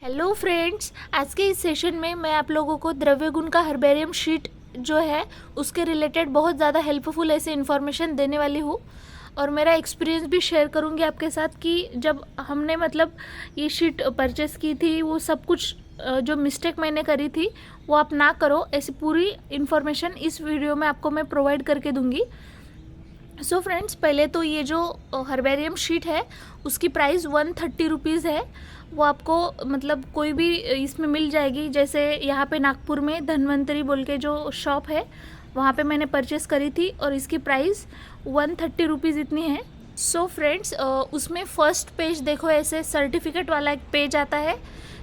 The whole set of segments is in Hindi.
हेलो फ्रेंड्स, आज के इस सेशन में मैं आप लोगों को द्रव्य गुण का हर्बेरियम शीट जो है उसके रिलेटेड बहुत ज़्यादा हेल्पफुल ऐसे इन्फॉर्मेशन देने वाली हूँ और मेरा एक्सपीरियंस भी शेयर करूँगी आपके साथ कि जब हमने ये शीट परचेस की थी वो सब कुछ जो मिस्टेक मैंने करी थी वो आप ना करो, ऐसी पूरी इन्फॉर्मेशन इस वीडियो में आपको मैं प्रोवाइड करके दूँगी। सो फ्रेंड्स, पहले तो ये जो हर्बेरियम शीट है उसकी प्राइस 130 रुपीज़ है। वो आपको कोई भी इसमें मिल जाएगी। जैसे यहाँ पे नागपुर में धन्वंतरी बोल के जो शॉप है वहाँ पे मैंने परचेस करी थी और इसकी प्राइस 130 रुपीज़ इतनी है। सो फ्रेंड्स, उसमें फर्स्ट पेज देखो, ऐसे सर्टिफिकेट वाला एक पेज आता है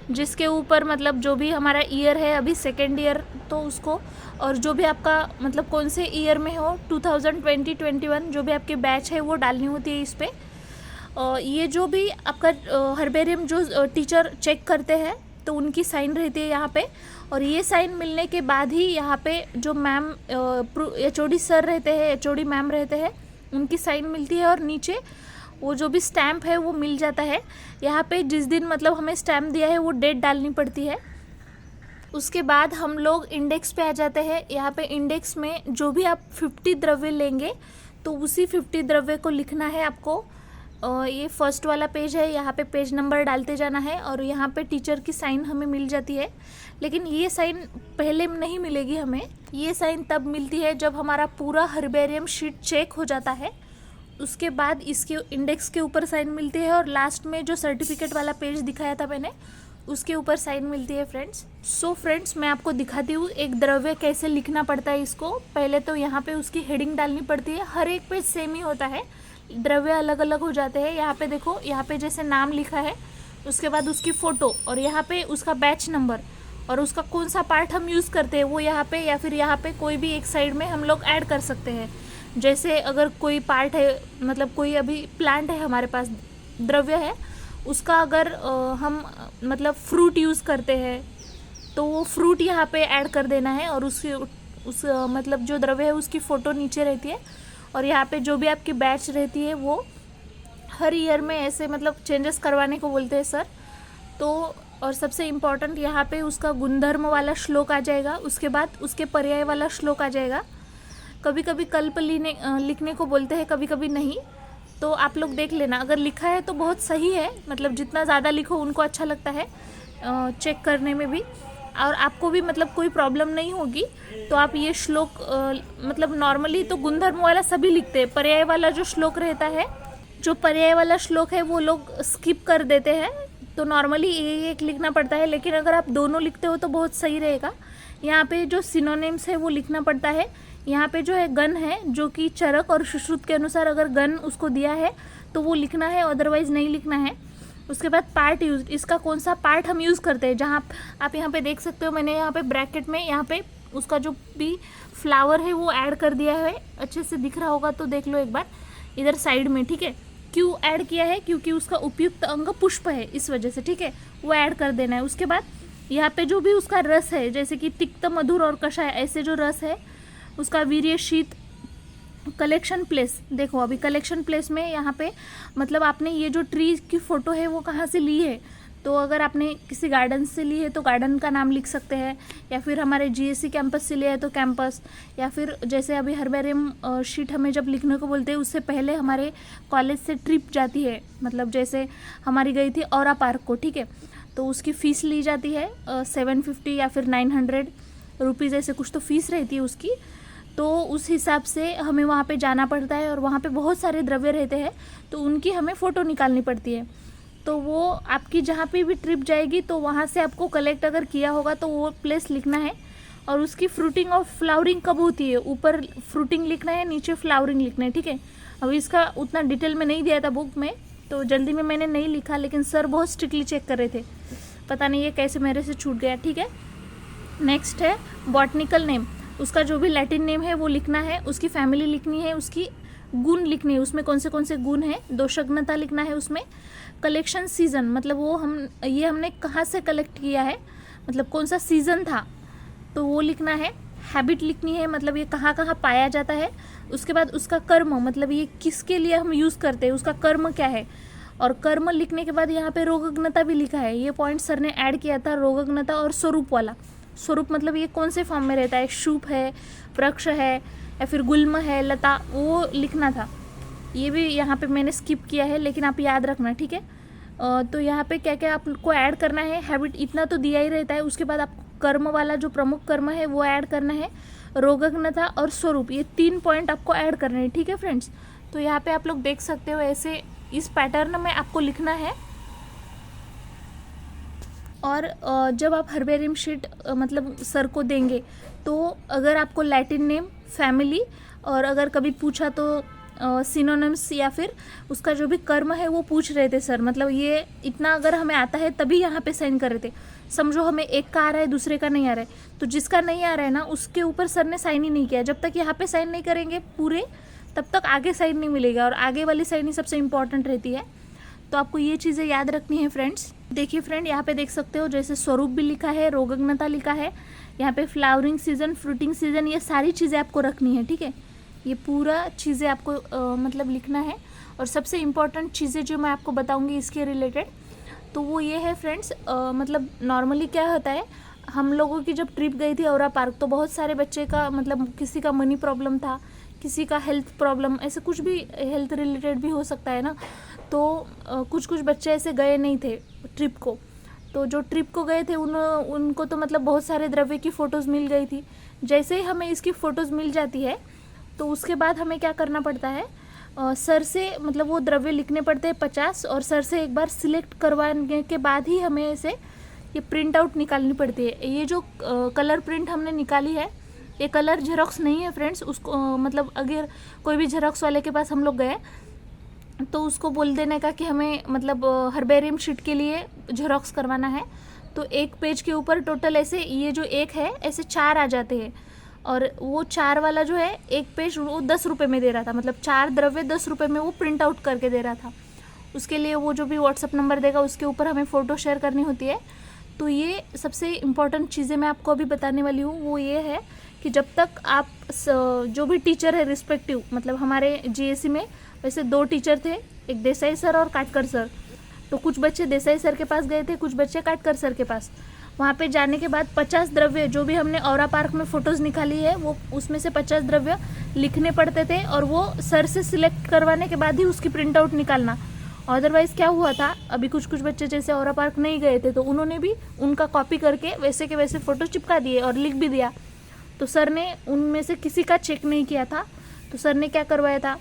जिसके ऊपर जो भी हमारा ईयर है, अभी सेकेंड ईयर तो उसको, और जो भी आपका कौन से ईयर में हो 2020 21 जो भी आपकी बैच है वो डालनी होती है इस पर। ये जो भी आपका हर्बेरियम जो टीचर चेक करते हैं तो उनकी साइन रहती है यहाँ पे, और ये साइन मिलने के बाद ही यहाँ पे जो मैम HOD सर रहते हैं, HOD मैम रहते हैं, उनकी साइन मिलती है और नीचे वो जो भी स्टैम्प है वो मिल जाता है। यहाँ पे जिस दिन हमें स्टैम्प दिया है वो डेट डालनी पड़ती है। उसके बाद हम लोग इंडेक्स पे आ जाते हैं। यहाँ पे इंडेक्स में जो भी आप 50 द्रव्य लेंगे तो उसी 50 द्रव्य को लिखना है आपको। ये फर्स्ट वाला पेज है, यहाँ पे पेज नंबर डालते जाना है और यहाँ पे टीचर की साइन हमें मिल जाती है। लेकिन ये साइन पहले नहीं मिलेगी हमें, ये साइन तब मिलती है जब हमारा पूरा हर्बेरियम शीट चेक हो जाता है। उसके बाद इसके इंडेक्स के ऊपर साइन मिलती है और लास्ट में जो सर्टिफिकेट वाला पेज दिखाया था मैंने उसके ऊपर साइन मिलती है फ्रेंड्स। सो फ्रेंड्स, मैं आपको दिखाती हूँ एक द्रव्य कैसे लिखना पड़ता है इसको। पहले तो यहाँ पे उसकी हेडिंग डालनी पड़ती है। हर एक पेज सेम ही होता है, द्रव्य अलग अलग हो जाते हैं। यहाँ पे देखो, यहाँ पे जैसे नाम लिखा है, उसके बाद उसकी फ़ोटो और यहाँ पे उसका बैच नंबर और उसका कौन सा पार्ट हम यूज़ करते हैं वो यहाँ पे, या फिर यहाँ पे कोई भी एक साइड में हम लोग ऐड कर सकते हैं। जैसे अगर कोई पार्ट है, कोई अभी प्लांट है हमारे पास, द्रव्य है, उसका अगर हम फ्रूट यूज़ करते हैं तो वो फ्रूट यहाँ पे ऐड कर देना है और जो द्रव्य है उसकी फ़ोटो नीचे रहती है। और यहाँ पे जो भी आपकी बैच रहती है वो हर ईयर में ऐसे चेंजेस करवाने को बोलते हैं सर। तो और सबसे इम्पॉर्टेंट यहाँ पे उसका गुणधर्म वाला श्लोक आ जाएगा, उसके बाद उसके पर्याय वाला श्लोक आ जाएगा। कभी कभी कल्प लिखने को बोलते हैं, कभी कभी नहीं, तो आप लोग देख लेना। अगर लिखा है तो बहुत सही है, जितना ज़्यादा लिखो उनको अच्छा लगता है चेक करने में भी, और आपको भी कोई प्रॉब्लम नहीं होगी। तो आप ये श्लोक नॉर्मली तो गुणधर्म वाला सभी लिखते हैं, पर्याय वाला जो श्लोक रहता है, जो पर्याय वाला श्लोक है वो लोग स्किप कर देते हैं। तो नॉर्मली एक लिखना पड़ता है, लेकिन अगर आप दोनों लिखते हो तो बहुत सही रहेगा। यहाँ पे जो सिनोनिम्स है वो लिखना पड़ता है। यहाँ पे जो है गण है, जो कि चरक और सुश्रुत के अनुसार अगर गण उसको दिया है तो वो लिखना है, अदरवाइज नहीं लिखना है। उसके बाद पार्ट यूज, इसका कौन सा पार्ट हम यूज़ करते हैं, जहाँ आप यहाँ पे देख सकते हो, मैंने यहाँ पे ब्रैकेट में यहाँ पे उसका जो भी फ्लावर है वो ऐड कर दिया है। अच्छे से दिख रहा होगा तो देख लो एक बार इधर साइड में, ठीक है। क्यों ऐड किया है? क्योंकि उसका उपयुक्त अंग पुष्प है, इस वजह से, ठीक है, वो ऐड कर देना है। उसके बाद यहाँ पे जो भी उसका रस है, जैसे कि तिक्त, मधुर और कषाय, ऐसे जो रस है उसका वीर्य, शीत, कलेक्शन प्लेस। देखो अभी कलेक्शन प्लेस में यहाँ पे आपने ये जो ट्री की फ़ोटो है वो कहाँ से ली है, तो अगर आपने किसी गार्डन से ली है तो गार्डन का नाम लिख सकते हैं, या फिर हमारे GSC कैंपस से लिया है तो कैंपस, या फिर जैसे अभी हर्बेरियम शीट हमें जब लिखने को बोलते हैं उससे पहले हमारे कॉलेज से ट्रिप जाती है, जैसे हमारी गई थी औरा पार्क को, ठीक है, तो उसकी फ़ीस ली जाती है 750 या फिर 900 रुपीज़, ऐसे कुछ तो फीस रहती है उसकी। तो उस हिसाब से हमें वहाँ पे जाना पड़ता है और वहाँ पे बहुत सारे द्रव्य रहते हैं तो उनकी हमें फ़ोटो निकालनी पड़ती है। तो वो आपकी जहाँ पे भी ट्रिप जाएगी तो वहाँ से आपको कलेक्ट अगर किया होगा तो वो प्लेस लिखना है, और उसकी फ्रूटिंग और फ्लावरिंग कब होती है, ऊपर फ्रूटिंग लिखना है, नीचे फ्लावरिंग लिखना है, ठीक है। अभी इसका उतना डिटेल में नहीं दिया था बुक में, तो जल्दी में मैंने नहीं लिखा, लेकिन सर बहुत स्ट्रिक्टली चेक कर रहे थे, पता नहीं ये कैसे मेरे से छूट गया, ठीक है। नेक्स्ट है बॉटनिकल नेम, उसका जो भी लैटिन नेम है वो लिखना है, उसकी फैमिली लिखनी है, उसकी गुण लिखनी है, उसमें कौन से गुण हैं, दोषग्नता लिखना है उसमें। कलेक्शन सीज़न, वो हमने कहाँ से कलेक्ट किया है, कौन सा सीज़न था तो वो लिखना है। हैबिट लिखनी है, ये कहाँ कहाँ पाया जाता है। उसके बाद उसका कर्म, ये किसके लिए हम यूज़ करते हैं, उसका कर्म क्या है, और कर्म लिखने के बाद यहाँ पे रोगग्नता भी लिखा है। ये पॉइंट सर ने ऐड किया था, रोगग्नता और स्वरूप वाला। स्वरूप मतलब ये कौन से फॉर्म में रहता है, शुभ है, वृक्ष है या फिर गुल्म है, लता, वो लिखना था। ये भी यहाँ पे मैंने स्किप किया है, लेकिन आप याद रखना, ठीक है। तो यहाँ पे क्या क्या आपको ऐड करना है, हैबिट इतना तो दिया ही रहता है। उसके बाद आपको कर्म वाला जो प्रमुख कर्म है वो ऐड करना है, रोगग्नता और स्वरूप, ये 3 पॉइंट आपको ऐड करने हैं, ठीक है फ्रेंड्स। तो यहाँ पे आप लोग देख सकते हो, ऐसे इस पैटर्न में आपको लिखना है। और जब आप हर्बेरियम शीट मतलब सर को देंगे, तो अगर आपको लैटिन नेम, फैमिली, और अगर कभी पूछा तो सिनोनिम्स या फिर उसका जो भी कर्म है वो पूछ रहे थे सर, मतलब ये इतना अगर हमें आता है तभी यहाँ पे साइन कर रहे थे। समझो हमें एक का आ रहा है, दूसरे का नहीं आ रहा है, तो जिसका नहीं आ रहा है ना उसके ऊपर सर ने साइन ही नहीं किया। जब तक यहाँ पे साइन नहीं करेंगे पूरे, तब तक आगे साइन नहीं मिलेगा, और आगे वाली साइन ही सबसे इंपॉर्टेंट रहती है। तो आपको ये चीज़ें याद रखनी है फ्रेंड्स। देखिए फ्रेंड, यहाँ पे देख सकते हो जैसे स्वरूप भी लिखा है, रोगग्नता लिखा है, यहाँ पे फ्लावरिंग सीजन, फ्रूटिंग सीजन, ये सारी चीज़ें आपको रखनी है, ठीक है। ये पूरा चीज़ें आपको मतलब लिखना है। और सबसे इम्पॉर्टेंट चीज़ें जो मैं आपको बताऊंगी इसके रिलेटेड, तो वो ये है फ्रेंड्स, मतलब नॉर्मली क्या होता है, हम लोगों की जब ट्रिप गई थी औरा पार्क, तो बहुत सारे बच्चे का मतलब किसी का मनी प्रॉब्लम था, किसी का हेल्थ प्रॉब्लम, ऐसे कुछ भी हेल्थ रिलेटेड भी हो सकता है ना। तो कुछ कुछ बच्चे ऐसे गए नहीं थे ट्रिप को, तो जो ट्रिप को गए थे उनको तो मतलब बहुत सारे द्रव्य की फ़ोटोज़ मिल गई थी। जैसे ही हमें इसकी फ़ोटोज़ मिल जाती है, तो उसके बाद हमें क्या करना पड़ता है, सर से मतलब वो द्रव्य लिखने पड़ते हैं 50, और सर से एक बार सिलेक्ट करवाने के बाद ही हमें इसे ये प्रिंट आउट निकालनी पड़ती है। ये जो कलर प्रिंट हमने निकाली है, ये कलर जेरोक्स नहीं है फ्रेंड्स। उसको मतलब अगर कोई भी जेरोक्स वाले के पास हम लोग गए, तो उसको बोल देने का कि हमें मतलब हर्बेरियम शीट के लिए जेरोक्स करवाना है, तो एक पेज के ऊपर टोटल ऐसे ये जो एक है ऐसे 4 आ जाते हैं। और वो 4 वाला जो है एक पेज वो 10 रुपये में दे रहा था, मतलब 4 द्रव्य 10 रुपये में वो प्रिंट आउट करके दे रहा था। उसके लिए वो जो भी व्हाट्सअप नंबर देगा उसके ऊपर हमें फ़ोटो शेयर करनी होती है। तो ये सबसे इम्पॉर्टेंट चीज़ें मैं आपको अभी बताने वाली हूँ, वो ये है कि जब तक आप जो भी टीचर है रिस्पेक्टिव, मतलब हमारे जीएससी में वैसे 2 टीचर थे, एक देसाई सर और काटकर सर। तो कुछ बच्चे देसाई सर के पास गए थे, कुछ बच्चे काटकर सर के पास। वहाँ पे जाने के बाद 50 द्रव्य जो भी हमने औरा पार्क में फ़ोटोज़ निकाली है, वो उसमें से 50 द्रव्य लिखने पड़ते थे, और वो सर से सिलेक्ट करवाने के बाद ही उसकी प्रिंट आउट निकालना। अदरवाइज़ क्या हुआ था, अभी कुछ कुछ बच्चे जैसे औरा पार्क नहीं गए थे, तो उन्होंने भी उनका कॉपी करके वैसे के वैसे फ़ोटो चिपका दिए और लिख भी दिया। तो सर ने उनमें से किसी का चेक नहीं किया था, तो सर ने क्या करवाया था,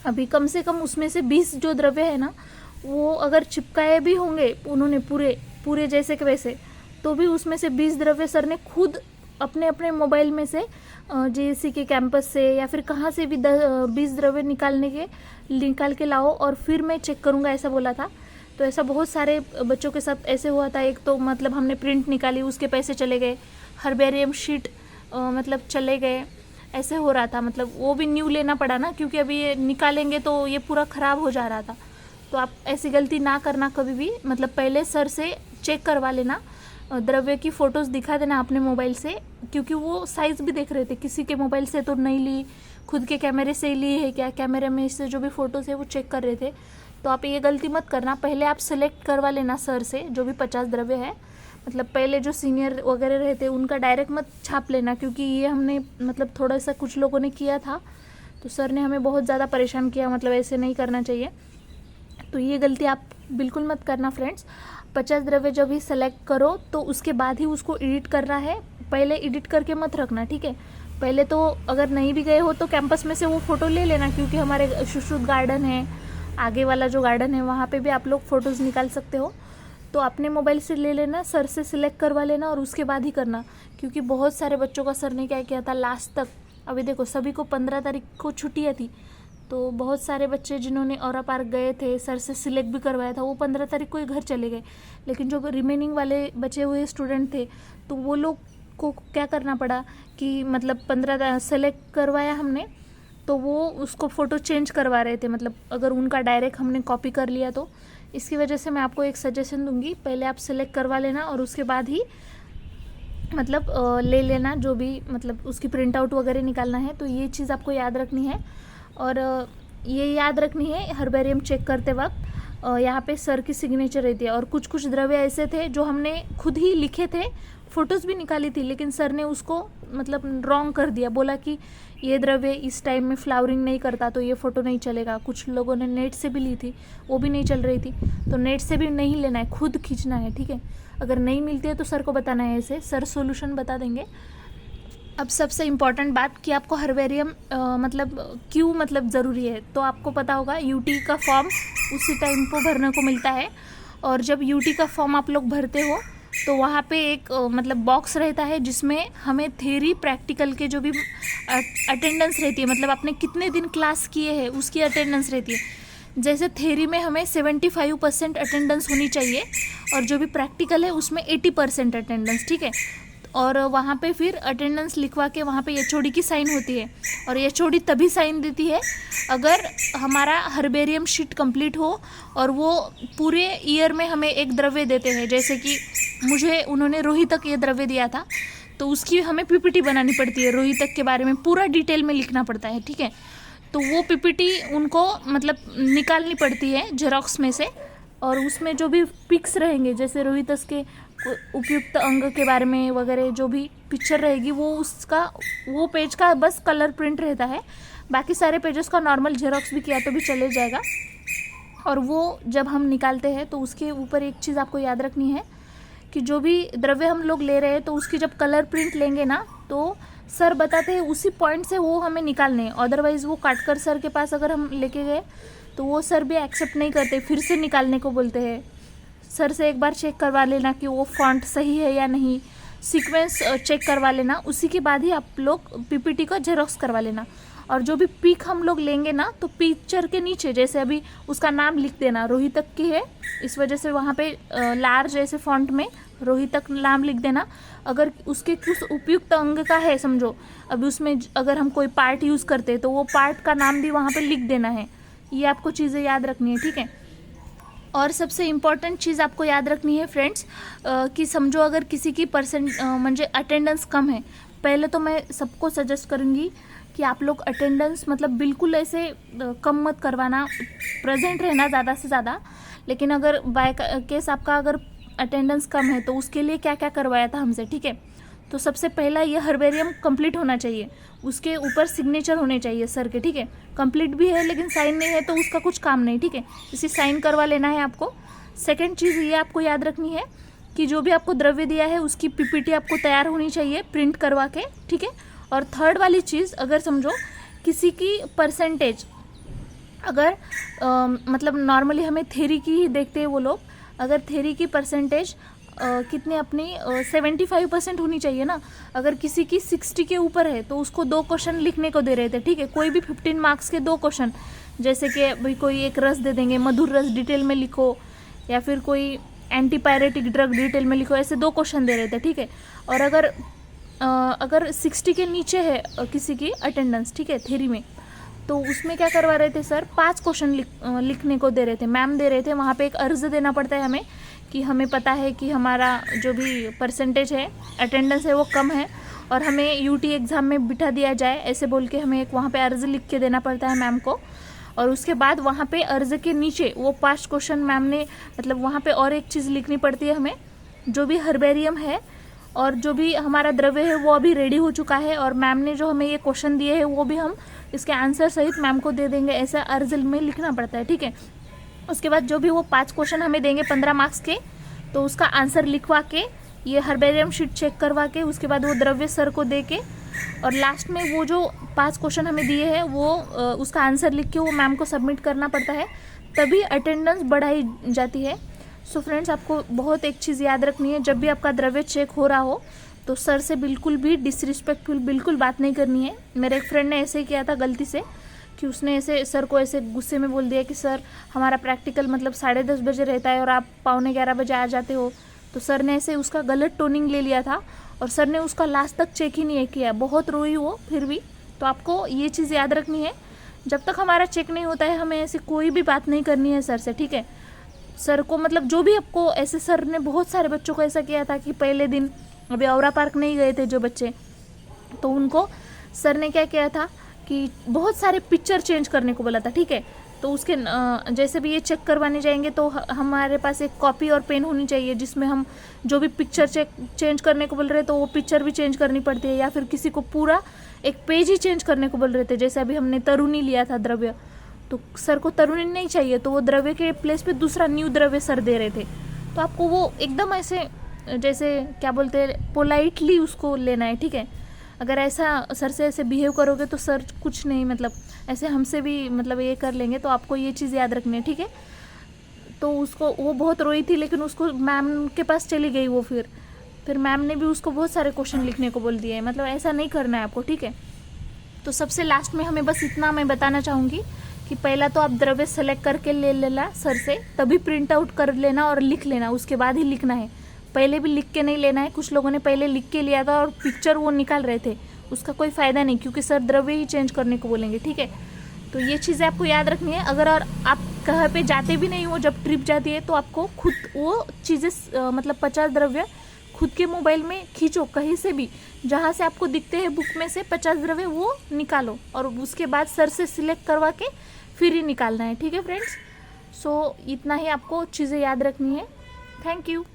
अभी कम से कम उसमें से 20 जो द्रव्य है ना, वो अगर चिपकाए भी होंगे उन्होंने पूरे जैसे के वैसे, तो भी उसमें से 20 द्रव्य सर ने खुद अपने अपने मोबाइल में से जेएससी के कैंपस से या फिर कहाँ से भी 20 द्रव्य निकाल के लाओ और फिर मैं चेक करूँगा, ऐसा बोला था। तो ऐसा बहुत सारे बच्चों के साथ ऐसे हुआ था। एक तो मतलब हमने प्रिंट निकाली, उसके पैसे चले गए, हर्बेरियम शीट मतलब चले गए, ऐसे हो रहा था। मतलब वो भी न्यू लेना पड़ा ना, क्योंकि अभी ये निकालेंगे तो ये पूरा ख़राब हो जा रहा था। तो आप ऐसी गलती ना करना कभी भी, मतलब पहले सर से चेक करवा लेना, द्रव्य की फ़ोटोज़ दिखा देना अपने मोबाइल से, क्योंकि वो साइज़ भी देख रहे थे, किसी के मोबाइल से तो नहीं ली, खुद के कैमरे से ली है क्या, कैमरे में से जो भी फ़ोटोज़ है वो चेक कर रहे थे। तो आप ये गलती मत करना, पहले आप सेलेक्ट करवा लेना सर से जो भी 50 द्रव्य है। मतलब पहले जो सीनियर वगैरह रहते उनका डायरेक्ट मत छाप लेना, क्योंकि ये हमने मतलब थोड़ा सा कुछ लोगों ने किया था, तो सर ने हमें बहुत ज़्यादा परेशान किया। मतलब ऐसे नहीं करना चाहिए, तो ये गलती आप बिल्कुल मत करना फ्रेंड्स। 50 द्रव्य जब भी सेलेक्ट करो तो उसके बाद ही उसको एडिट करना है, पहले एडिट करके मत रखना, ठीक है। पहले तो अगर नहीं भी गए हो तो कैंपस में से वो फ़ोटो ले लेना, क्योंकि हमारे सुश्रुत गार्डन है, आगे वाला जो गार्डन है वहाँ पे भी आप लोग फ़ोटोज़ निकाल सकते हो। तो अपने मोबाइल से ले लेना, सर से सिलेक्ट करवा लेना और उसके बाद ही करना, क्योंकि बहुत सारे बच्चों का सर ने क्या किया था लास्ट तक, अभी देखो सभी को 15 तारीख को छुट्टियाँ थी, तो बहुत सारे बच्चे जिन्होंने औरा पार्क गए थे, सर से सिलेक्ट भी करवाया था, वो 15 तारीख को ही घर चले गए। लेकिन जो रिमेनिंग वाले बचे हुए स्टूडेंट थे, तो वो लोग को क्या करना पड़ा कि मतलब 15 सेलेक्ट करवाया हमने, तो वो उसको फ़ोटो चेंज करवा रहे थे, मतलब अगर उनका डायरेक्ट हमने कॉपी कर लिया तो। इसकी वजह से मैं आपको एक सजेशन दूंगी, पहले आप सेलेक्ट करवा लेना और उसके बाद ही मतलब ले लेना जो भी मतलब उसकी प्रिंट आउट वगैरह निकालना है। तो ये चीज़ आपको याद रखनी है। और ये याद रखनी है हर्बेरियम चेक करते वक्त यहाँ पे सर की सिग्नेचर रहती है। और कुछ कुछ द्रव्य ऐसे थे जो हमने खुद ही लिखे थे, फ़ोटोज़ भी निकाली थी, लेकिन सर ने उसको मतलब रॉन्ग कर दिया, बोला कि ये द्रव्य इस टाइम में फ्लावरिंग नहीं करता तो ये फ़ोटो नहीं चलेगा। कुछ लोगों ने नेट से भी ली थी, वो भी नहीं चल रही थी। तो नेट से भी नहीं लेना है, खुद खींचना है, ठीक है। अगर नहीं मिलती है तो सर को बताना है, ऐसे सर सोल्यूशन बता देंगे। अब सबसे इम्पॉर्टेंट बात कि आपको हर्बेरियम मतलब क्यों मतलब ज़रूरी है, तो आपको पता होगा यूटी का फॉर्म उसी टाइम पर भरने को मिलता है। और जब यूटी का फॉर्म आप लोग भरते हो तो वहाँ पे एक मतलब बॉक्स रहता है जिसमें हमें थ्योरी प्रैक्टिकल के जो भी अटेंडेंस रहती है, मतलब आपने कितने दिन क्लास किए हैं उसकी अटेंडेंस रहती है। जैसे थ्योरी में हमें 75% अटेंडेंस होनी चाहिए और जो भी प्रैक्टिकल है उसमें 80% अटेंडेंस, ठीक है। और वहाँ पे फिर अटेंडेंस लिखवा के वहाँ पे एचओडी की साइन होती है। और एचओडी तभी साइन देती है अगर हमारा हर्बेरियम शीट कंप्लीट हो और वो पूरे ईयर में हमें एक द्रव्य देते हैं। जैसे कि मुझे उन्होंने रोहितक ये द्रव्य दिया था, तो उसकी हमें पीपीटी बनानी पड़ती है, रोहितक के बारे में पूरा डिटेल में लिखना पड़ता है, ठीक है। तो वो पीपीटी उनको मतलब निकालनी पड़ती है जेरोक्स में से, और उसमें जो भी पिक्स रहेंगे जैसे रोहितस के उपयुक्त अंग के बारे में वगैरह जो भी पिक्चर रहेगी वो पेज का बस कलर प्रिंट रहता है। बाकी सारे पेजेस का नॉर्मल जेरोक्स भी किया तो भी चले जाएगा। और वो जब हम निकालते हैं तो उसके ऊपर एक चीज़ आपको याद रखनी है कि जो भी द्रव्य हम लोग ले रहे हैं तो उसकी जब कलर प्रिंट लेंगे ना तो सर बताते हैं उसी पॉइंट से वो हमें निकालने हैं। अदरवाइज़ वो काट कर सर के पास अगर हम लेके गए तो वो सर भी एक्सेप्ट नहीं करते, फिर से निकालने को बोलते हैं। सर से एक बार चेक करवा लेना कि वो फॉन्ट सही है या नहीं, सीक्वेंस चेक करवा लेना, उसी के बाद ही आप लोग पीपीटी का जेरोक्स करवा लेना। और जो भी पिक हम लोग लेंगे ना तो पिक्चर के नीचे जैसे अभी उसका नाम लिख देना, रोहितक की है इस वजह से वहाँ पे लार्ज ऐसे फॉन्ट में रोहितक नाम लिख देना। अगर उसके कुछ उपयुक्त अंग का है समझो, अभी उसमें अगर हम कोई पार्ट यूज़ करते हैं तो वो पार्ट का नाम भी वहाँ पे लिख देना है। ये आपको चीज़ें याद रखनी है, ठीक है। और सबसे इम्पॉर्टंट चीज़ आपको याद रखनी है फ्रेंड्स कि समझो अगर किसी की म्हणजे अटेंडेंस कम है, पहले तो मैं सबको सजेस्ट करूँगी कि आप लोग अटेंडेंस मतलब बिल्कुल ऐसे कम मत करवाना, प्रेजेंट रहना ज़्यादा से ज़्यादा। लेकिन अगर बाय केस आपका अगर अटेंडेंस कम है तो उसके लिए क्या क्या करवाया था हमसे, ठीक है। तो सबसे पहला ये हर्बेरियम कंप्लीट होना चाहिए, उसके ऊपर सिग्नेचर होने चाहिए सर के, ठीक है। कंप्लीट भी है लेकिन साइन नहीं है तो उसका कुछ काम नहीं, ठीक है। इसी साइन करवा लेना है आपको। सेकंड चीज़ ये आपको याद रखनी है कि जो भी आपको द्रव्य दिया है उसकी पीपीटी आपको तैयार होनी चाहिए प्रिंट करवा के, ठीक है। और थर्ड वाली चीज़, अगर समझो किसी की परसेंटेज अगर मतलब नॉर्मली हमें थ्योरी की ही देखते हैं वो लोग, अगर थ्योरी की परसेंटेज कितनी अपनी 75% होनी चाहिए ना। अगर किसी की 60 के ऊपर है तो उसको 2 क्वेश्चन लिखने को दे रहे थे, ठीक है। कोई भी 15 मार्क्स के 2 क्वेश्चन, जैसे कि भाई कोई एक रस दे देंगे, मधुर रस डिटेल में लिखो, या फिर कोई एंटीपायरेटिक ड्रग डिटेल में लिखो, ऐसे 2 क्वेश्चन दे रहे थे, ठीक है। और अगर 60 के नीचे है किसी की अटेंडेंस, ठीक है, थ्योरी में, तो उसमें क्या करवा रहे थे सर, 5 क्वेश्चन लिखने को दे रहे थे, मैम दे रहे थे। वहाँ पे एक अर्ज देना पड़ता है हमें कि हमें पता है कि हमारा जो भी परसेंटेज है अटेंडेंस है वो कम है और हमें यूटी एग्ज़ाम में बिठा दिया जाए, ऐसे बोल के हमें एक वहाँ पे अर्ज लिख के देना पड़ता है मैम को। और उसके बाद वहाँ पे अर्ज के नीचे वो 5 क्वेश्चन मैम ने मतलब वहाँ पे और एक चीज़ लिखनी पड़ती है हमें, जो भी हर्बेरियम है और जो भी हमारा द्रव्य है वो अभी रेडी हो चुका है और मैम ने जो हमें ये क्वेश्चन दिए हैं वो भी हम इसके आंसर सहित मैम को दे देंगे, ऐसा अर्ज में लिखना पड़ता है, ठीक है। उसके बाद जो भी वो 5 क्वेश्चन हमें देंगे 15 मार्क्स के, तो उसका आंसर लिखवा के ये हर्बेरियम शीट चेक करवा के उसके बाद वो द्रव्य सर को दे के और लास्ट में वो जो 5 क्वेश्चन हमें दिए हैं वो उसका आंसर लिख के वो मैम को सबमिट करना पड़ता है, तभी अटेंडेंस बढ़ाई जाती है। सो फ्रेंड्स, आपको बहुत एक चीज़ याद रखनी है, जब भी आपका द्रव्य चेक हो रहा हो तो सर से बिल्कुल भी डिसरिस्पेक्टफुल बिल्कुल बात नहीं करनी है। मेरे एक फ्रेंड ने ऐसे ही किया था गलती से कि उसने ऐसे सर को ऐसे गुस्से में बोल दिया कि सर हमारा प्रैक्टिकल मतलब 10:30 बजे रहता है और आप 11:45 बजे आ जाते हो। तो सर ने ऐसे उसका गलत टोनिंग ले लिया था और सर ने उसका लास्ट तक चेक ही नहीं किया, बहुत रोई वो फिर भी। तो आपको ये चीज़ याद रखनी है, जब तक हमारा चेक नहीं होता है हमें ऐसे कोई भी बात नहीं करनी है सर से, ठीक है। सर को मतलब जो भी आपको ऐसे, सर ने बहुत सारे बच्चों को ऐसा किया था कि पहले दिन अभी औरा पार्क नहीं गए थे जो बच्चे, तो उनको सर ने क्या किया था कि बहुत सारे पिक्चर चेंज करने को बोला था, ठीक है। तो उसके जैसे भी ये चेक करवाने जाएंगे तो हमारे पास एक कॉपी और पेन होनी चाहिए, जिसमें हम जो भी पिक्चर चेंज करने को बोल रहे हैं तो वो पिक्चर भी चेंज करनी पड़ती है, या फिर किसी को पूरा एक पेज ही चेंज करने को बोल रहे थे। जैसे अभी हमने तरुणी लिया था द्रव्य, तो सर को तरुणी नहीं चाहिए, तो वो द्रव्य के प्लेस पे दूसरा न्यू द्रव्य सर दे रहे थे। तो आपको वो एकदम ऐसे जैसे क्या बोलते हैं पोलाइटली उसको लेना है, ठीक है। अगर ऐसा सर से ऐसे बिहेव करोगे तो सर कुछ नहीं, मतलब ऐसे हमसे भी मतलब ये कर लेंगे, तो आपको ये चीज़ याद रखनी है, ठीक है। तो उसको वो बहुत रोई थी, लेकिन उसको मैम के पास चली गई वो, फिर मैम ने भी उसको बहुत सारे क्वेश्चन लिखने को बोल दिए, मतलब ऐसा नहीं करना है आपको, ठीक है। तो सबसे लास्ट में हमें बस इतना मैं बताना चाहूँगी कि पहला तो आप द्रव्य सेलेक्ट करके ले लेना सर से, तभी प्रिंट आउट कर लेना और लिख लेना, उसके बाद ही लिखना है। पहले भी लिख के नहीं लेना है। कुछ लोगों ने पहले लिख के लिया था और पिक्चर वो निकाल रहे थे, उसका कोई फ़ायदा नहीं, क्योंकि सर द्रव्य ही चेंज करने को बोलेंगे, ठीक है। तो ये चीज़ें आपको याद रखनी है। अगर और आप कहीं पे जाते भी नहीं हो, जब ट्रिप जाती है, तो आपको खुद वो चीज़ें मतलब 50 द्रव्य खुद के मोबाइल में खींचो, कहीं से भी जहाँ से आपको दिखते हैं बुक में से 50 द्रव्य वो निकालो, और उसके बाद सर से सिलेक्ट करवा के फिर ही निकालना है, ठीक है फ्रेंड्स। सो इतना ही आपको चीज़ें याद रखनी है। Thank you.